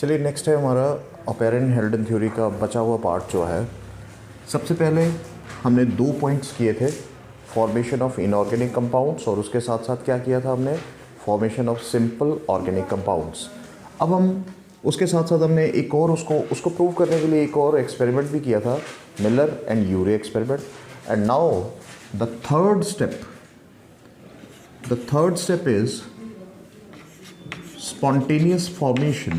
चलिए नेक्स्ट है हमारा अपेरेंट हेल्डन थ्योरी का बचा हुआ पार्ट जो है। सबसे पहले हमने 2 पॉइंट्स किए थे, फॉर्मेशन ऑफ इनऑर्गेनिक कंपाउंड्स और उसके साथ साथ क्या किया था हमने, formation of simple organic compounds. अब हम उसके साथ साथ हमने एक और उसको प्रूव करने के लिए एक और एक्सपेरिमेंट भी किया था, Miller and Urey experiment. And now the third step is spontaneous formation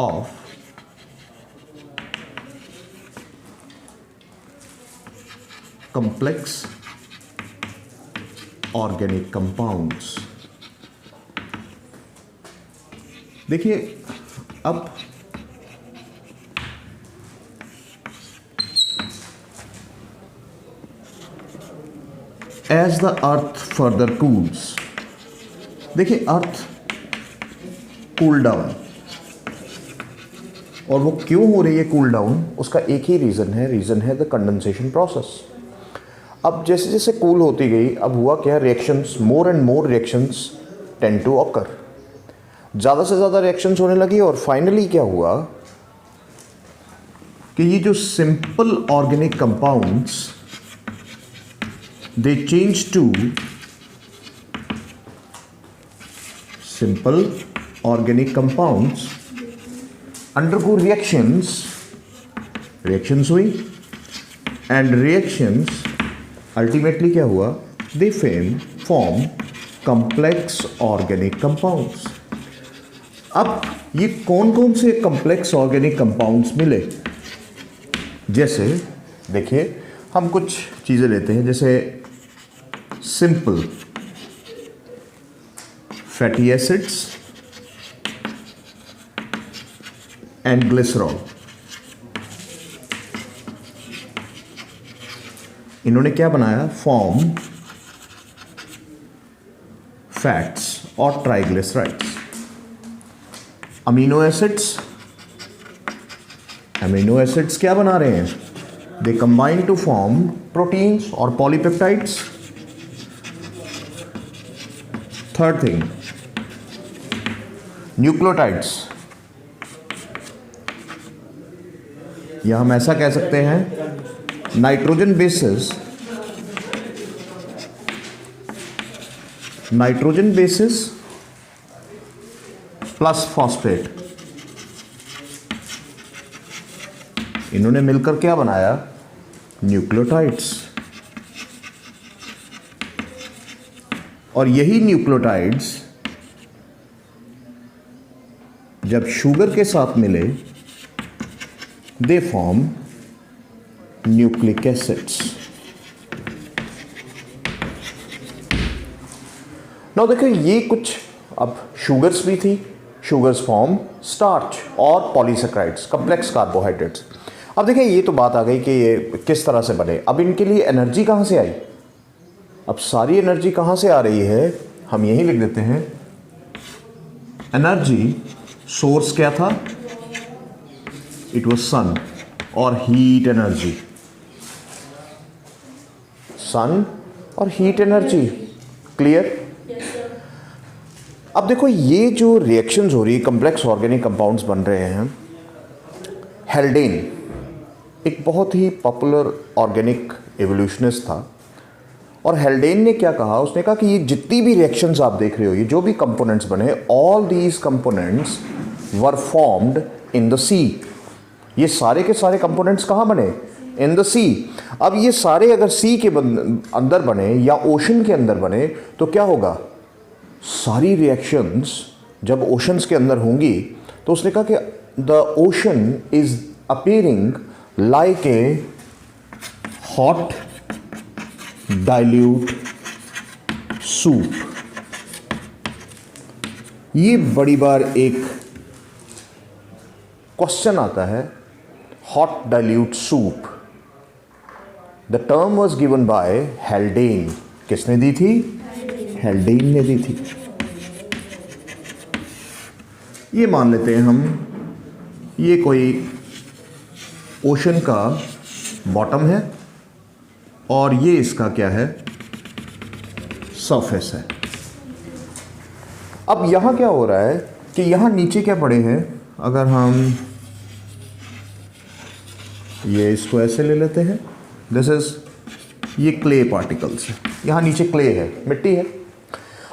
of complex organic compounds। देखिए अब as the earth further cools, देखिए अर्थ कूल डाउन, और वो क्यों हो रही है कूल डाउन, उसका एक ही रीज़न है द कंडेंसेशन प्रोसेस। अब जैसे जैसे कूल होती गई, अब हुआ क्या, reactions, more and more reactions tend to occur, ज़्यादा से ज़्यादा रिएक्शंस होने लगी। और फाइनली क्या हुआ कि ये जो simple organic compounds they change to simple organic compounds undergo reactions हुई, and reactions ultimately क्या हुआ, they form complex organic compounds। अब ये कौन कौन से complex organic compounds मिले, जैसे देखिए हम कुछ चीज़ें लेते हैं, जैसे simple fatty acids and glycerol. इन्होंने क्या बनाया, फॉर्म फैट्स और ट्राइग्लिसराइड्स। अमीनो एसिड्स क्या बना रहे हैं, they combine to form proteins or polypeptides। Third thing, nucleotides, या हम ऐसा कह सकते हैं नाइट्रोजन बेसिस प्लस फॉस्फेट, इन्होंने मिलकर क्या बनाया, न्यूक्लियोटाइड्स। और यही न्यूक्लियोटाइड्स जब शुगर के साथ मिले, they form nucleic acids. Now देखो ये कुछ, अब शुगर्स भी थी, शुगर्स फॉर्म स्टार्च और पॉलीसेक्राइड्स, कॉम्प्लेक्स कार्बोहाइड्रेट्स। अब देखिए ये तो बात आ गई कि ये किस तरह से बने। अब इनके लिए एनर्जी कहाँ से आई, अब सारी एनर्जी कहाँ से आ रही है, हम यही लिख देते हैं, एनर्जी सोर्स क्या था, इट वाज सन, और हीट एनर्जी, सन और हीट एनर्जी। क्लियर। अब देखो ये जो रिएक्शंस हो रही है, कॉम्प्लेक्स ऑर्गेनिक कंपाउंड्स बन रहे हैं। हेल्डेन एक बहुत ही पॉपुलर ऑर्गेनिक एवोल्यूशनिस्ट था, और हेल्डेन ने क्या कहा, उसने कहा कि ये जितनी भी रिएक्शंस आप देख रहे हो, ये जो भी कंपोनेंट्स बने, all these components were formed in the sea. ये सारे के सारे कंपोनेंट्स कहाँ बने, इन द सी। अब ये सारे अगर सी के अंदर बने या ओशन के अंदर बने तो क्या होगा, सारी रिएक्शंस जब ओशंस के अंदर होंगी, तो उसने कहा कि the ocean is appearing like a hot dilute soup। ये बड़ी बार एक क्वेश्चन आता है, hot dilute soup. The term was given by हेल्डेन। किसने दी थी, हेल्डेन ने दी थी। ये मान लेते हैं हम, ये कोई ओशन का बॉटम है और ये इसका क्या है, सरफेस है। अब यहाँ क्या हो रहा है कि यहाँ नीचे क्या पड़े हैं, अगर हम ये इसको ऐसे ले लेते हैं, दिस इज, ये क्ले पार्टिकल्स है, यहाँ नीचे क्ले है, मिट्टी है।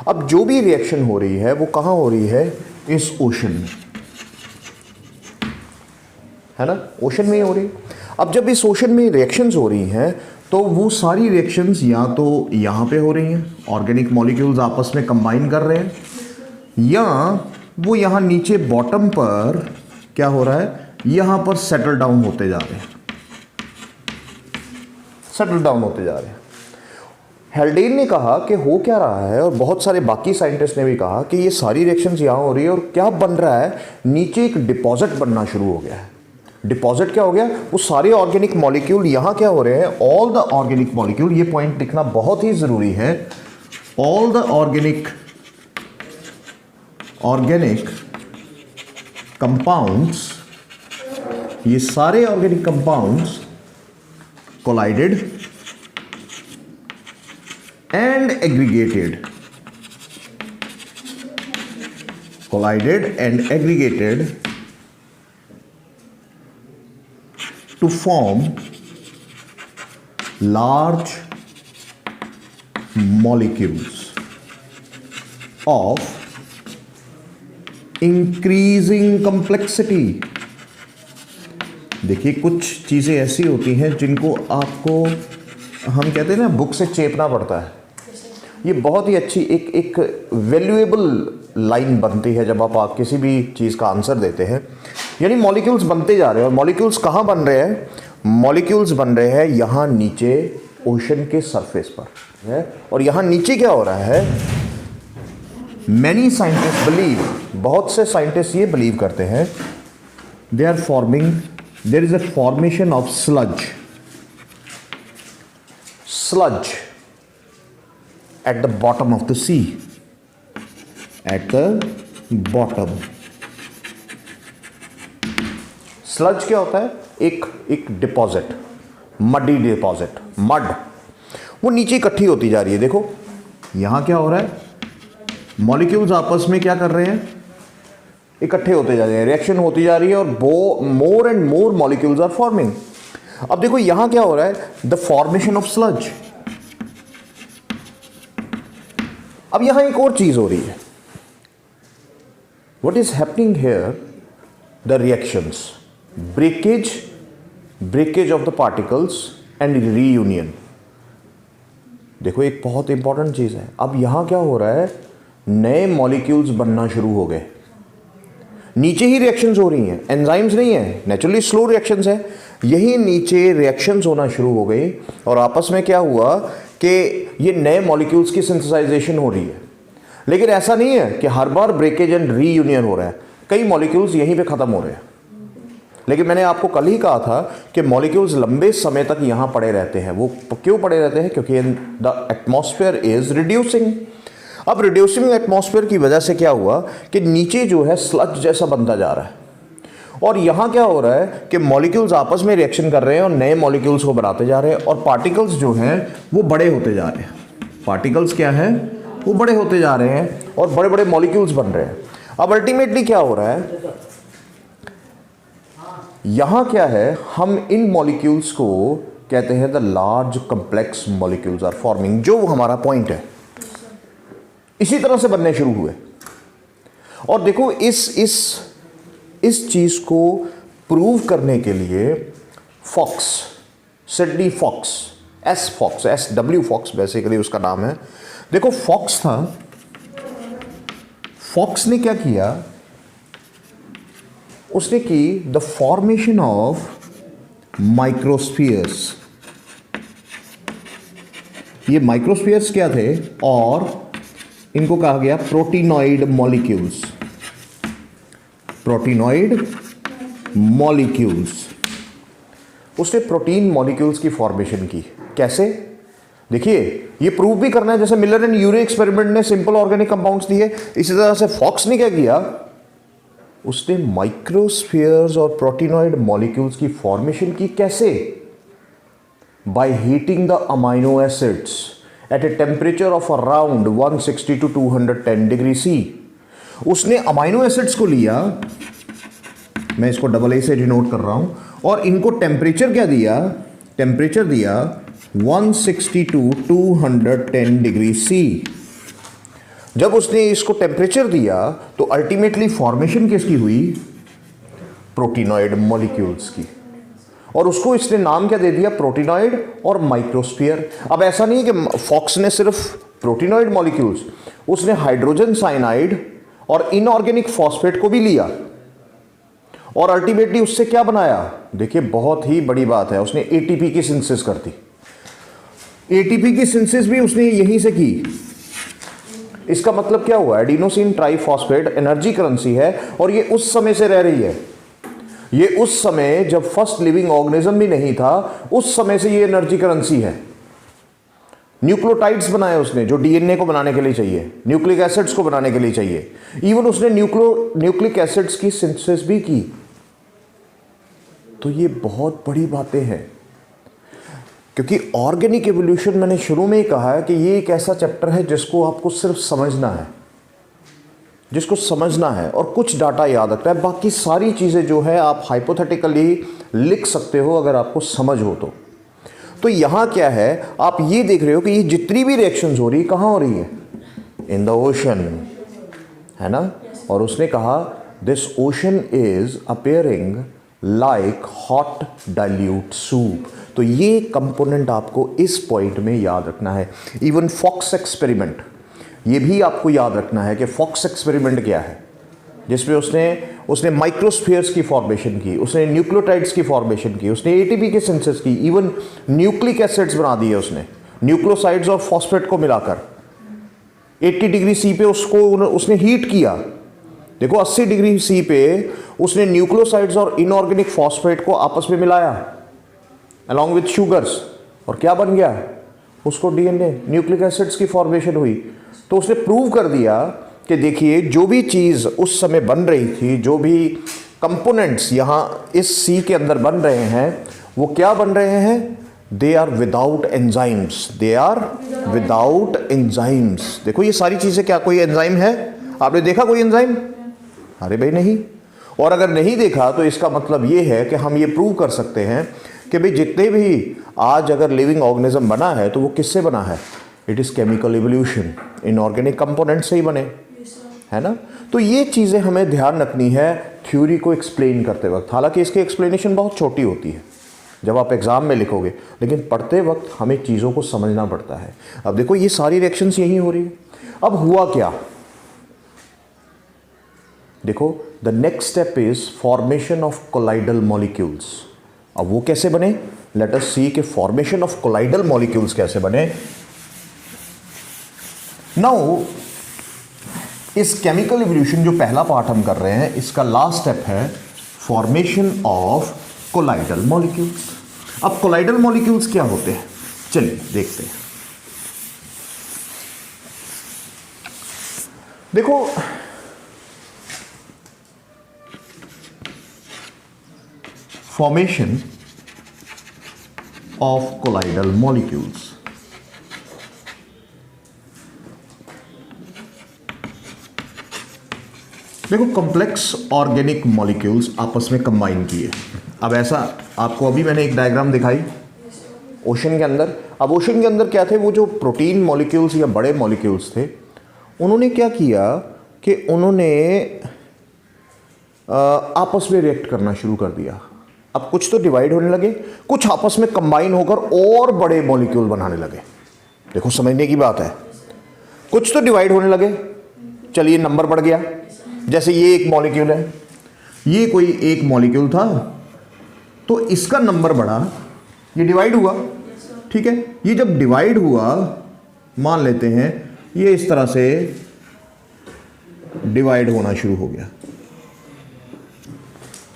अब जो भी रिएक्शन हो रही है वो कहाँ हो रही है, इस ओशन में, है ना, ओशन में ही हो रही है। अब जब इस ओशन में रिएक्शंस हो रही हैं तो वो सारी रिएक्शंस या तो यहाँ पे हो रही हैं, ऑर्गेनिक मॉलिक्यूल्स आपस में कंबाइन कर रहे हैं, या वो यहाँ नीचे बॉटम पर क्या हो रहा है, यहाँ पर सेटल डाउन होते जा रहे हैं, सेटल डाउन होते जा रहे हैं। हेल्डेन ने कहा कि हो क्या रहा है, और बहुत सारे बाकी साइंटिस्ट ने भी कहा कि ये सारी रिएक्शंस यहाँ हो रही है और क्या बन रहा है, नीचे एक डिपॉजिट बनना शुरू हो गया है। डिपॉजिट क्या हो गया, वो सारे ऑर्गेनिक मॉलिक्यूल यहाँ क्या हो रहे हैं, ऑल द ऑर्गेनिक मॉलिक्यूल, ये पॉइंट लिखना बहुत ही जरूरी है, ऑल द ऑर्गेनिक कंपाउंड्स, ये सारे organic compounds collided and aggregated, collided and aggregated to form large molecules of increasing complexity। देखिए कुछ चीज़ें ऐसी होती हैं जिनको आपको, हम कहते हैं ना, बुक से चेपना पड़ता है। ये बहुत ही अच्छी एक वैल्यूएबल लाइन बनती है जब आप किसी भी चीज़ का आंसर देते हैं। यानी मॉलिक्यूल्स बनते जा रहे हैं, और मॉलिक्यूल्स कहाँ बन रहे हैं, मॉलिक्यूल्स बन रहे हैं यहाँ नीचे ओशन के सरफेस पर है। और यहाँ नीचे क्या हो रहा है, मैनी साइंटिस्ट बिलीव, बहुत से साइंटिस्ट ये बिलीव करते हैं, they are forming, there is a formation of sludge at the bottom of the sea, at the bottom। Sludge क्या होता है, एक डिपॉजिट, मडी डिपॉजिट, मड, वो नीचे इकट्ठी होती जा रही है। देखो यहां क्या हो रहा है, मॉलिक्यूल्स आपस में क्या कर रहे हैं, इकट्ठे होते जा रहे हैं, रिएक्शन होती जा रही है, और more and more molecules are forming. अब देखो यहां क्या हो रहा है, द फॉर्मेशन ऑफ स्लज। अब यहां एक और चीज हो रही है, what is happening here, the reactions, breakage of the particles and reunion. देखो एक बहुत इंपॉर्टेंट चीज है, अब यहां क्या हो रहा है, नए मॉलिक्यूल्स बनना शुरू हो गए, नीचे ही रिएक्शंस हो रही हैं, एंजाइम्स नहीं है, नेचुरली स्लो रिएक्शंस है, यही नीचे रिएक्शंस होना शुरू हो गई, और आपस में क्या हुआ कि ये नए मॉलिक्यूल्स की सिंथेसाइजेशन हो रही है। लेकिन ऐसा नहीं है कि हर बार ब्रेकेज एंड रीयूनियन हो रहा है, कई मॉलिक्यूल्स यहीं पे ख़त्म हो रहे हैं। लेकिन मैंने आपको कल ही कहा था कि मॉलिक्यूल्स लंबे समय तक यहाँ पड़े रहते हैं। वो क्यों पड़े रहते हैं, क्योंकि द एटमॉस्फेयर इज रिड्यूसिंग। अब रिड्यूसिंग एटमॉस्फेयर की वजह से क्या हुआ कि नीचे जो है स्लज जैसा बनता जा रहा है, और यहाँ क्या हो रहा है कि मॉलिक्यूल्स आपस में रिएक्शन कर रहे हैं और नए मॉलिक्यूल्स को बनाते जा रहे हैं, और पार्टिकल्स जो हैं वो बड़े होते जा रहे हैं। पार्टिकल्स क्या है, वो बड़े होते जा रहे हैं और बड़े बड़े मॉलिक्यूल्स बन रहे हैं। अब अल्टीमेटली क्या हो रहा है, यहाँ क्या है, हम इन मॉलिक्यूल्स को कहते हैं the large complex molecules are forming, जो हमारा पॉइंट है, इसी तरह से बनने शुरू हुए। और देखो इस चीज को प्रूव करने के लिए Fox, Sidney Fox, SW Fox basically उसका नाम है। देखो फॉक्स था, फॉक्स ने क्या किया, उसने की द फॉर्मेशन ऑफ माइक्रोस्फीयर्स। ये माइक्रोस्फीयर्स क्या थे, और इनको कहा गया प्रोटीनॉइड मॉलिक्यूल्स, प्रोटीनॉइड मॉलिक्यूल्स। उसने प्रोटीन मॉलिक्यूल्स की फॉर्मेशन की। कैसे, देखिए ये प्रूव भी करना है, जैसे मिलर एंड यूरे एक्सपेरिमेंट ने सिंपल ऑर्गेनिक कंपाउंड्स दिए, इसी तरह से फॉक्स ने क्या किया, उसने माइक्रोस्फीयर्स और प्रोटीनॉइड मॉलिक्यूल्स की फॉर्मेशन की। कैसे, by heating the amino acids at a temperature of around 160 to 210 degree C। उसने अमाइनो एसिड्स को लिया, मैं इसको डबल ए से डिनोट कर रहा हूं, और इनको टेम्परेचर क्या दिया, टेम्परेचर दिया 162 210 डिग्री सी। जब उसने इसको टेम्परेचर दिया तो अल्टीमेटली फॉर्मेशन किसकी हुई, प्रोटीनॉइड मॉलिक्यूल्स की, और उसको इसने नाम क्या दे दिया, प्रोटीनॉइड और माइक्रोस्फीयर। अब ऐसा नहीं है कि फॉक्स ने सिर्फ प्रोटीनॉइड मॉलिक्यूल्स, उसने हाइड्रोजन साइनाइड और इनऑर्गेनिक फॉस्फेट को भी लिया और अल्टीमेटली उससे क्या बनाया, देखिए बहुत ही बड़ी बात है, उसने एटीपी की सिंथेसिस कर दी। एटीपी की सिंथेसिस भी उसने यहीं से की। इसका मतलब क्या हुआ, एडिनोसिन ट्राइफॉस्फेट एनर्जी करेंसी है, और ये उस समय से रह रही है। ये उस समय जब फर्स्ट लिविंग ऑर्गेनिज्म भी नहीं था, उस समय से ये एनर्जी करेंसी है। न्यूक्लियोटाइड्स बनाए उसने जो डीएनए को बनाने के लिए चाहिए, न्यूक्लिक एसिड्स को बनाने के लिए चाहिए, इवन उसने न्यूक्लिक एसिड्स की सिंथेसिस भी की। तो ये बहुत बड़ी बातें हैं, क्योंकि ऑर्गेनिक एवोल्यूशन मैंने शुरू में ही कहा है कि ये एक ऐसा चैप्टर है जिसको आपको सिर्फ समझना है, जिसको समझना है और कुछ डाटा याद रखना है। बाकी सारी चीज़ें जो है आप हाइपोथेटिकली लिख सकते हो अगर आपको समझ हो तो यहाँ क्या है, आप ये देख रहे हो कि ये जितनी भी रिएक्शंस हो रही है कहाँ हो रही है, इन द ओशन, है ना। और उसने कहा this ocean is appearing like hot dilute soup. तो ये कंपोनेंट आपको इस पॉइंट में याद रखना है। इवन फॉक्स एक्सपेरिमेंट, ये भी आपको याद रखना है कि फॉक्स एक्सपेरिमेंट क्या है, जिसमें उसने माइक्रोस्फीयर्स की फॉर्मेशन की, उसने न्यूक्लियोटाइड्स की फॉर्मेशन की, उसने एटीपी की सिंथेसिस की, इवन न्यूक्लिक एसिड्स बना दिए उसने न्यूक्लियोसाइड्स और फॉस्फेट को मिलाकर। 80 डिग्री सी पे उसने हीट किया। देखो 80 डिग्री सी पे उसने न्यूक्लियोसाइड्स और इनऑर्गेनिक फॉस्फेट को आपस में मिलाया अलॉन्ग विथ शुगर्स, और क्या बन गया, उसको डीएनए न्यूक्लिक एसिड्स की फॉर्मेशन हुई। तो उसने प्रूव कर दिया कि देखिए जो भी चीज़ उस समय बन रही थी, जो भी कंपोनेंट्स यहाँ इस सी के अंदर बन रहे हैं, वो क्या बन रहे हैं, they are without enzymes, they are without enzymes. देखो ये सारी चीज़ें, क्या कोई एंजाइम है, आपने देखा कोई एंजाइम, अरे भाई नहीं। और अगर नहीं देखा तो इसका मतलब ये है कि हम ये प्रूव कर सकते हैं कि भाई जितने भी आज अगर लिविंग ऑर्गेनिज्म बना है तो वो किससे बना है, it is chemical evolution, inorganic component से ही बने, है ना। तो ये चीज़ें हमें ध्यान रखनी है थ्योरी को एक्सप्लेन करते वक्त। हालांकि इसकी एक्सप्लेनेशन बहुत छोटी होती है जब आप एग्ज़ाम में लिखोगे, लेकिन पढ़ते वक्त हमें चीज़ों को समझना पड़ता है। अब देखो ये सारी रिएक्शंस यही हो रही है। अब हुआ क्या, देखो the next step is formation of colloidal molecules. अब वो कैसे बने, लेट अस सी कि फॉर्मेशन ऑफ कोलाइडल मॉलिक्यूल्स कैसे बने। नाउ इस केमिकल इवोल्यूशन जो पहला पार्ट हम कर रहे हैं, इसका लास्ट स्टेप है फॉर्मेशन ऑफ कोलाइडल मॉलिक्यूल्स। अब कोलाइडल मॉलिक्यूल्स क्या होते हैं, चलिए देखते हैं। देखो फॉर्मेशन ऑफ कोलाइडल मॉलिक्यूल्स, देखो कॉम्प्लेक्स ऑर्गेनिक मॉलिक्यूल्स आपस में कंबाइन किए। अब ऐसा आपको अभी मैंने एक डायग्राम दिखाई ओशन के अंदर। अब ओशन के अंदर क्या थे, वो जो प्रोटीन मॉलिक्यूल्स या बड़े मॉलिक्यूल्स थे, उन्होंने क्या किया कि उन्होंने आपस में रिएक्ट करना शुरू कर दिया। अब कुछ तो डिवाइड होने लगे, कुछ आपस में कंबाइन होकर और बड़े मॉलिक्यूल बनाने लगे। देखो समझने की बात है, कुछ तो डिवाइड होने लगे, चलिए नंबर बढ़ गया। जैसे ये एक मॉलिक्यूल है, ये कोई एक मॉलिक्यूल था, तो इसका नंबर बढ़ा, ये डिवाइड हुआ, ठीक है। ये जब डिवाइड हुआ, मान लेते हैं ये इस तरह से डिवाइड होना शुरू हो गया,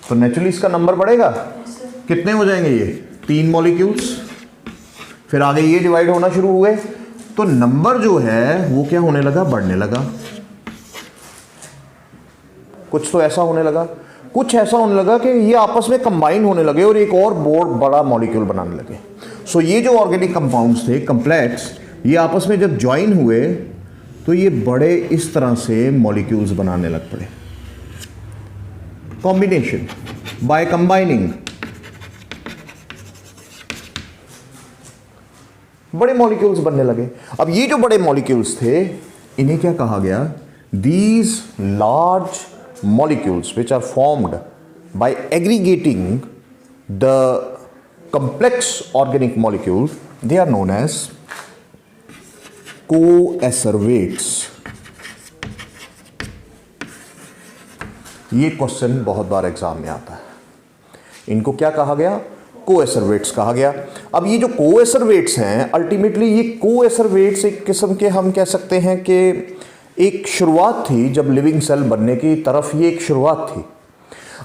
तो नेचुरली इसका नंबर बढ़ेगा। कितने हो जाएंगे, ये 3 मॉलिक्यूल्स, फिर आगे ये डिवाइड होना शुरू हुए, तो नंबर जो है वो क्या होने लगा, बढ़ने लगा। कुछ तो ऐसा होने लगा, कुछ ऐसा होने लगा कि ये आपस में कंबाइन होने लगे और एक और बहुत बड़ा मॉलिक्यूल बनाने लगे। सो ये जो ऑर्गेनिक कंपाउंड्स थे कॉम्प्लेक्स, ये आपस में जब ज्वाइन हुए तो ये बड़े इस तरह से मॉलिक्यूल्स बनाने लग पड़े। कॉम्बिनेशन, बाय कंबाइनिंग बड़े मॉलिक्यूल्स बनने लगे। अब ये जो बड़े मॉलिक्यूल्स थे इन्हें क्या कहा गया? These large molecules which are formed by aggregating the complex organic molecule, they are known as coacervates। ये क्वेश्चन बहुत बार एग्जाम में आता है। इनको क्या कहा गया? कोएसरवेट्स कहा गया। अब ये जो कोएसरवेट्स हैं, अल्टीमेटली ये कोएसरवेट्स एक किस्म के हम कह सकते हैं कि एक शुरुआत थी, जब लिविंग सेल बनने की तरफ ये एक शुरुआत थी।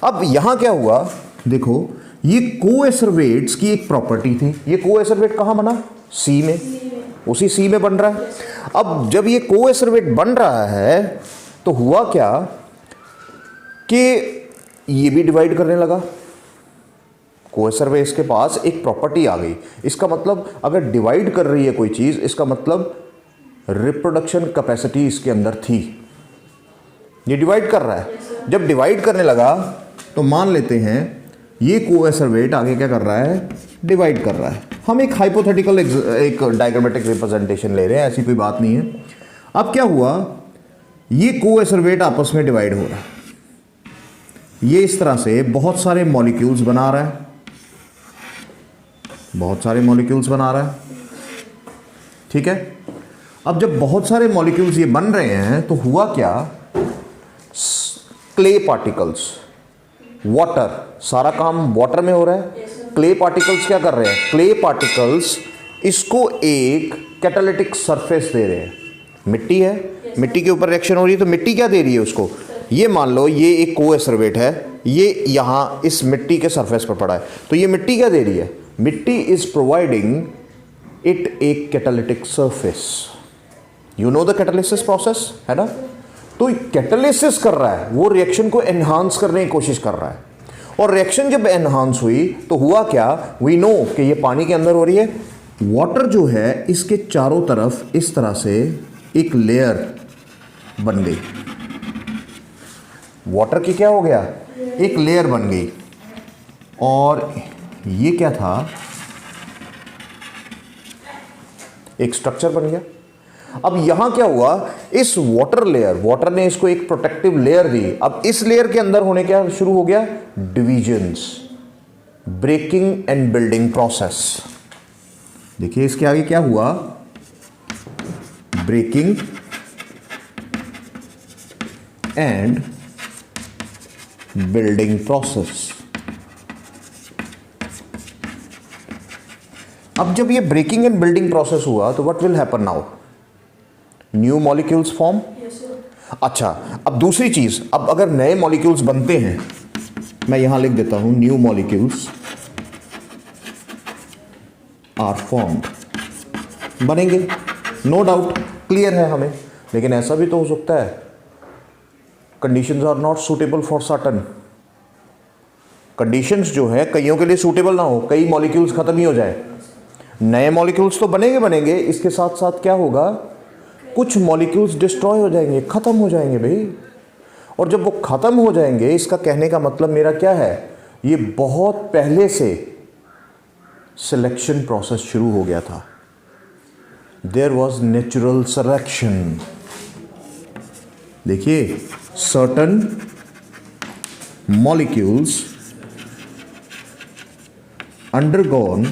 अब यहां क्या हुआ, देखो ये कोएसरवेट्स की एक प्रॉपर्टी थी। ये कोएसरवेट कहां बना? सी में, उसी सी में बन रहा है। अब जब ये कोएसरवेट बन रहा है तो हुआ क्या कि ये भी डिवाइड करने लगा। कोएसरवेट्स के पास एक प्रॉपर्टी आ गई। इसका मतलब अगर डिवाइड कर रही है कोई चीज, इसका मतलब रिप्रोडक्शन कैपेसिटी इसके अंदर थी। ये डिवाइड कर रहा है। जब डिवाइड करने लगा तो मान लेते हैं ये कोएसरवेट आगे क्या कर रहा है? डिवाइड कर रहा है। हम एक हाइपोथेटिकल एक डायग्रामेटिक रिप्रेजेंटेशन ले रहे हैं, ऐसी कोई बात नहीं है। अब क्या हुआ, ये कोएसरवेट आपस में डिवाइड हो रहा है। ये इस तरह से बहुत सारे मॉलिक्यूल्स बना रहा है, बहुत सारे मॉलिक्यूल्स बना रहा है, ठीक है। अब जब बहुत सारे मॉलिक्यूल्स ये बन रहे हैं तो हुआ क्या, क्ले पार्टिकल्स, वाटर, सारा काम वाटर में हो रहा है। क्ले पार्टिकल्स क्या कर रहे हैं? क्ले पार्टिकल्स इसको एक कैटालिटिक सरफेस दे रहे हैं। मिट्टी है, मिट्टी के ऊपर रिएक्शन हो रही है, तो मिट्टी क्या दे रही है उसको? ये मान लो ये एक कोएसरवेट है, ये यहाँ इस मिट्टी के सरफेस पर पड़ा है, तो ये मिट्टी क्या दे रही है? मिट्टी इज प्रोवाइडिंग इट एक catalytic surface. You know the catalysis process, है ना? तो कैटालिसिस कर रहा है, वो रिएक्शन को एनहांस करने की कोशिश कर रहा है। और रिएक्शन जब एनहांस हुई तो हुआ क्या, वी नो कि ये पानी के अंदर हो रही है। वाटर जो है इसके चारों तरफ इस तरह से एक लेयर बन गई। वाटर की क्या हो गया? एक लेयर बन गई। और ये क्या था? एक स्ट्रक्चर बन गया। अब यहां क्या हुआ, इस वाटर लेयर, वाटर ने इसको एक प्रोटेक्टिव लेयर दी। अब इस लेयर के अंदर होने क्या शुरू हो गया? Divisions, breaking and building process. देखिए इसके आगे क्या हुआ, ब्रेकिंग एंड बिल्डिंग प्रोसेस। अब जब ये ब्रेकिंग एंड बिल्डिंग प्रोसेस हुआ तो what will happen now? New molecules form. अच्छा, अब दूसरी चीज, अब अगर नए मॉलिक्यूल्स बनते हैं, मैं यहां लिख देता हूं न्यू मॉलिक्यूल्स आर फॉर्म्ड, बनेंगे, नो डाउट, क्लियर है हमें। लेकिन ऐसा भी तो हो सकता है conditions are not suitable for certain. Conditions जो है कईयों के लिए सूटेबल ना हो, कई मॉलिक्यूल्स खत्म ही हो जाए। नए मॉलिक्यूल्स तो बनेंगे, इसके साथ साथ क्या होगा, कुछ मॉलिक्यूल्स डिस्ट्रॉय हो जाएंगे, खत्म हो जाएंगे भाई। और जब वो खत्म हो जाएंगे, इसका कहने का मतलब मेरा क्या है, ये बहुत पहले से सिलेक्शन प्रोसेस शुरू हो गया था। There was natural selection. देखिए, certain molecules undergone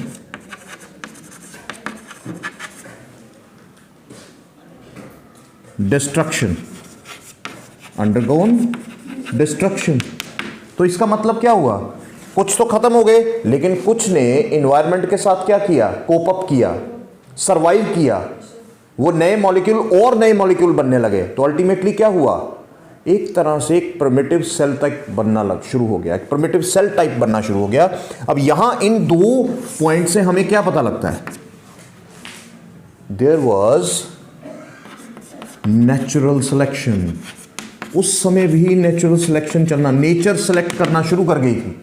destruction, undergone destruction. तो इसका मतलब क्या हुआ, कुछ तो खत्म हो गए, लेकिन कुछ ने एनवायरनमेंट के साथ क्या किया, कोप अप किया, सरवाइव किया। वो नए मॉलिक्यूल और नए मॉलिक्यूल बनने लगे। तो अल्टीमेटली क्या हुआ, एक तरह से एक प्रिमिटिव सेल टाइप बनना शुरू हो गया, एक प्रिमिटिव सेल टाइप बनना शुरू हो गया। अब यहां इन दो पॉइंट से हमें क्या पता लगता है, देयर वॉज नेचुरल सिलेक्शन। उस समय भी नेचुरल सिलेक्शन चलना, नेचर सिलेक्ट करना शुरू कर गई थी।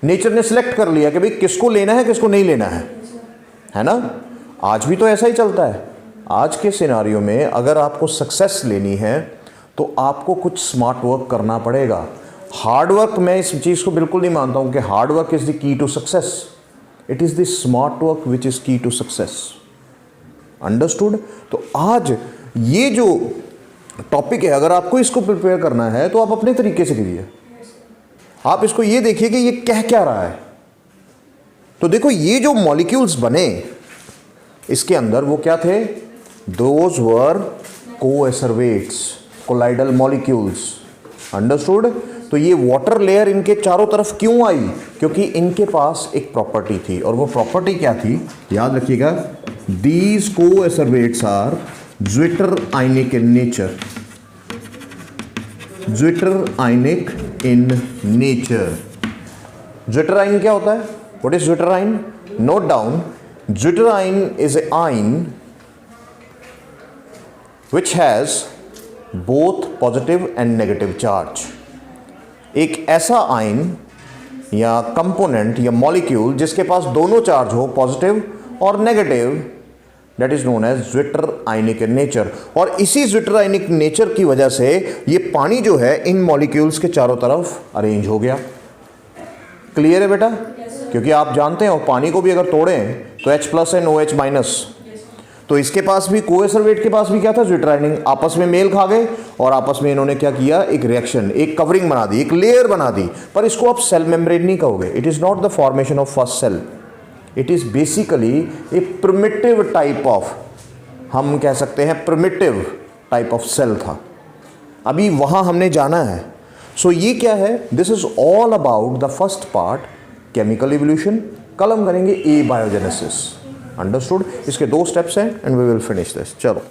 नेचर ने सिलेक्ट कर लिया कि भाई किसको लेना है, किसको नहीं लेना है ना। आज भी तो ऐसा ही चलता है। आज के सिनारियो में अगर आपको सक्सेस लेनी है तो आपको कुछ स्मार्ट वर्क करना पड़ेगा। हार्ड वर्क, मैं इस चीज़ को बिल्कुल नहीं मानता हूँ कि hard work is the key to success. It is the smart work which is key to success. Understood? तो आज ये जो टॉपिक है, अगर आपको इसको प्रिपेयर करना है तो आप अपने तरीके से कीजिए। आप इसको ये देखिए कि ये कह क्या रहा है। तो देखो, ये जो मॉलिक्यूल्स बने इसके अंदर वो क्या थे? Those were coacervates, colloidal molecules. Understood? तो ये वाटर लेयर इनके चारों तरफ क्यों आई? क्योंकि इनके पास एक प्रॉपर्टी थी, और वो प्रॉपर्टी क्या थी? याद रखिएगा, these coacervates are zwitter ionic in nature. Zwitter ionic in nature. Zwitterion क्या होता है? What is zwitterion? Note down, zwitterion is a ion which has both positive and negative charge। एक ऐसा ion या component या molecule जिसके पास दोनों charge हो, पॉजिटिव और negative, that is known as zwitter ionic in nature. और इसी ज्विटर आयनिक नेचर की वजह से ये पानी जो है इन मॉलिक्यूल्स के चारों तरफ अरेंज हो गया। क्लियर है बेटा? क्योंकि आप जानते हो पानी को भी अगर तोड़ें तो H+ एंड OH-। तो इसके पास भी, कोएसरवेट के पास भी क्या था? ज्विटर आयनिक। आपस में मेल खा गए और आपस में इन्होंने क्या किया? एक रिएक्शन, एक कवरिंग बना दी, एक लेयर बना दी। पर इसको आप सेल मेम्ब्रेन नहीं कहोगे। It is not the formation of first cell, it is basically a primitive type of, हम कह सकते हैं प्रिमिटिव टाइप ऑफ सेल था। अभी वहां हमने जाना है। सो ये क्या है? This is all about the first part, chemical evolution. कल हम करेंगे ए बायोजेनेसिस। अंडरस्टूड? इसके 2 स्टेप्स हैं and we will finish this. चलो।